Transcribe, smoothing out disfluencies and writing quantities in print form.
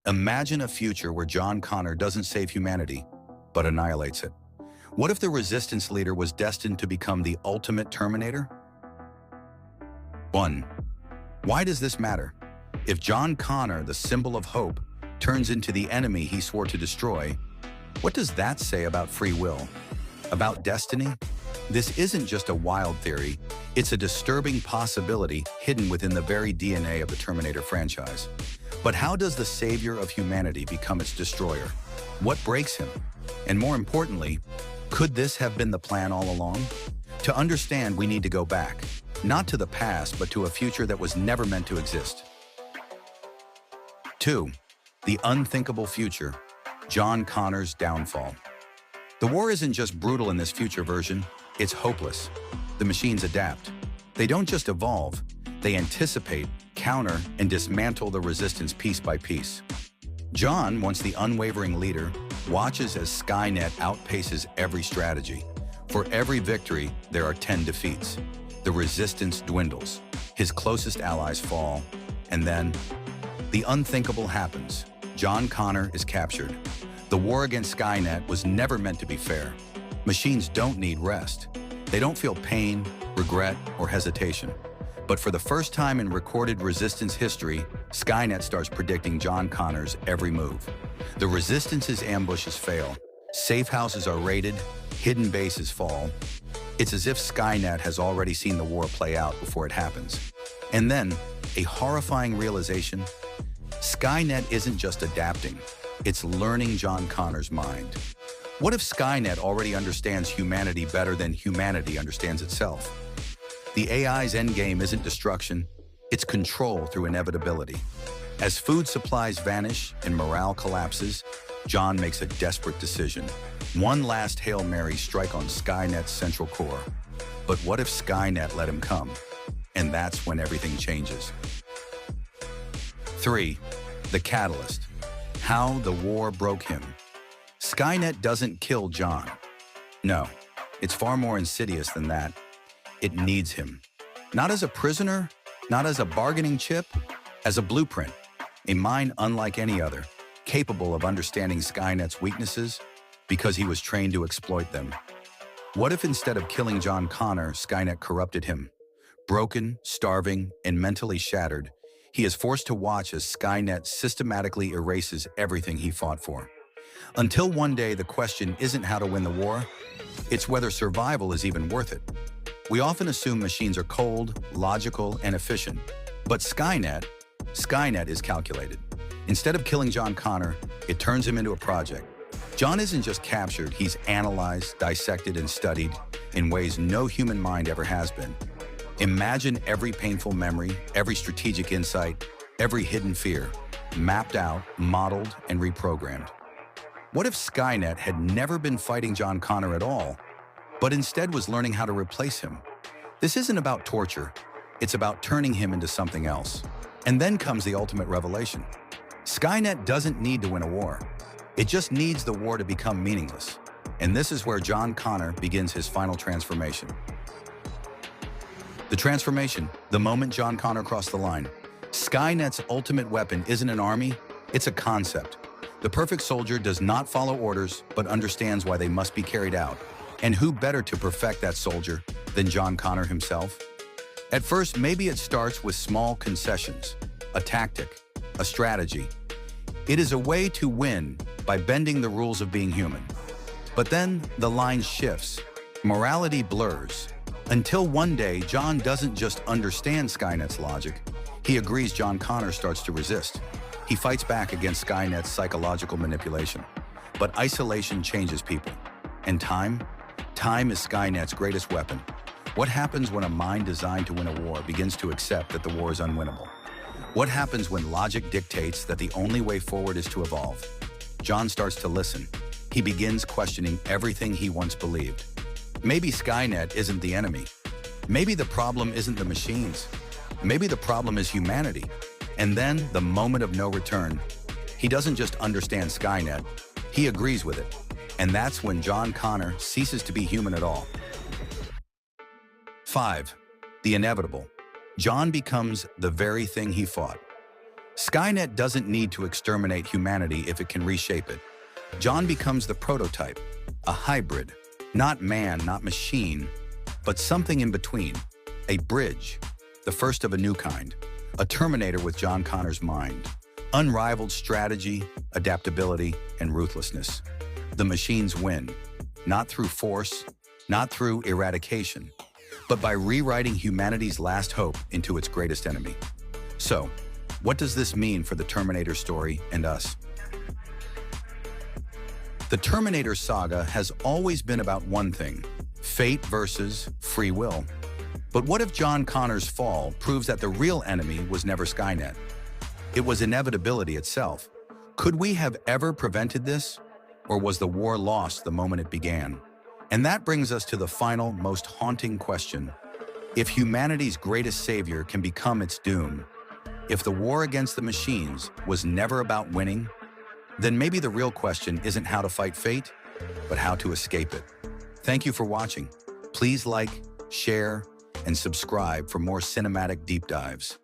Imagine a future where John Connor doesn't save humanity, but annihilates it. What if the Resistance leader was destined to become the ultimate Terminator? 1. Why does this matter? If John Connor, the symbol of hope, turns into the enemy he swore to destroy, what does that say about free will? About destiny? This isn't just a wild theory, it's a disturbing possibility hidden within the very DNA of the Terminator franchise. But how does the savior of humanity become its destroyer? What breaks him? And more importantly, could this have been the plan all along? To understand, we need to go back, not to the past, but to a future that was never meant to exist. 2. The unthinkable future, John Connor's downfall. The war isn't just brutal in this future version, it's hopeless. The machines adapt. They don't just evolve, they anticipate, counter, and dismantle the Resistance piece by piece. John, once the unwavering leader, watches as Skynet outpaces every strategy. For every victory, there are 10 defeats. The Resistance dwindles, his closest allies fall, and then the unthinkable happens. John Connor is captured. The war against Skynet was never meant to be fair. Machines don't need rest. They don't feel pain, regret, or hesitation. But for the first time in recorded Resistance history, Skynet starts predicting John Connor's every move. The Resistance's ambushes fail. Safe houses are raided, hidden bases fall. It's as if Skynet has already seen the war play out before it happens. And then, a horrifying realization: Skynet isn't just adapting, it's learning John Connor's mind. What if Skynet already understands humanity better than humanity understands itself? The AI's endgame isn't destruction, it's control through inevitability. As food supplies vanish and morale collapses, John makes a desperate decision. One last Hail Mary strike on Skynet's central core. But what if Skynet let him come? And that's when everything changes. 3. The catalyst. How the war broke him. Skynet doesn't kill John. No, it's far more insidious than that. It needs him. Not as a prisoner, not as a bargaining chip, as a blueprint, a mind unlike any other, capable of understanding Skynet's weaknesses because he was trained to exploit them. What if instead of killing John Connor, Skynet corrupted him? Broken, starving, and mentally shattered, he is forced to watch as Skynet systematically erases everything he fought for. Until one day the question isn't how to win the war, it's whether survival is even worth it. We often assume machines are cold, logical, and efficient. But Skynet is calculated. Instead of killing John Connor, it turns him into a project. John isn't just captured, he's analyzed, dissected, and studied in ways no human mind ever has been. Imagine every painful memory, every strategic insight, every hidden fear, mapped out, modeled, and reprogrammed. What if Skynet had never been fighting John Connor at all, but instead was learning how to replace him? This isn't about torture, it's about turning him into something else. And then comes the ultimate revelation. Skynet doesn't need to win a war. It just needs the war to become meaningless. And this is where John Connor begins his final transformation. The transformation, the moment John Connor crossed the line. Skynet's ultimate weapon isn't an army, it's a concept. The perfect soldier does not follow orders, but understands why they must be carried out. And who better to perfect that soldier than John Connor himself? At first, maybe it starts with small concessions, a tactic, a strategy. It is a way to win by bending the rules of being human. But then the line shifts, morality blurs, until one day John doesn't just understand Skynet's logic, he agrees John Connor starts to resist. He fights back against Skynet's psychological manipulation. But isolation changes people. And time is Skynet's greatest weapon. What happens when a mind designed to win a war begins to accept that the war is unwinnable? What happens when logic dictates that the only way forward is to evolve? John starts to listen. He begins questioning everything he once believed. Maybe Skynet isn't the enemy. Maybe the problem isn't the machines. Maybe the problem is humanity. And then, the moment of no return. He doesn't just understand Skynet, he agrees with it. And that's when John Connor ceases to be human at all. 5. The inevitable. John becomes the very thing he fought. Skynet doesn't need to exterminate humanity if it can reshape it. John becomes the prototype, a hybrid, not man, not machine, but something in between, a bridge, the first of a new kind, a Terminator with John Connor's mind, unrivaled strategy, adaptability, and ruthlessness. The machines win, not through force, not through eradication, but by rewriting humanity's last hope into its greatest enemy. So, what does this mean for the Terminator story and us? The Terminator saga has always been about one thing: fate versus free will. But what if John Connor's fall proves that the real enemy was never Skynet? It was inevitability itself. Could we have ever prevented this? Or was the war lost the moment it began? And that brings us to the final, most haunting question. If humanity's greatest savior can become its doom, if the war against the machines was never about winning, then maybe the real question isn't how to fight fate, but how to escape it. Thank you for watching. Please like, share, and subscribe for more cinematic deep dives.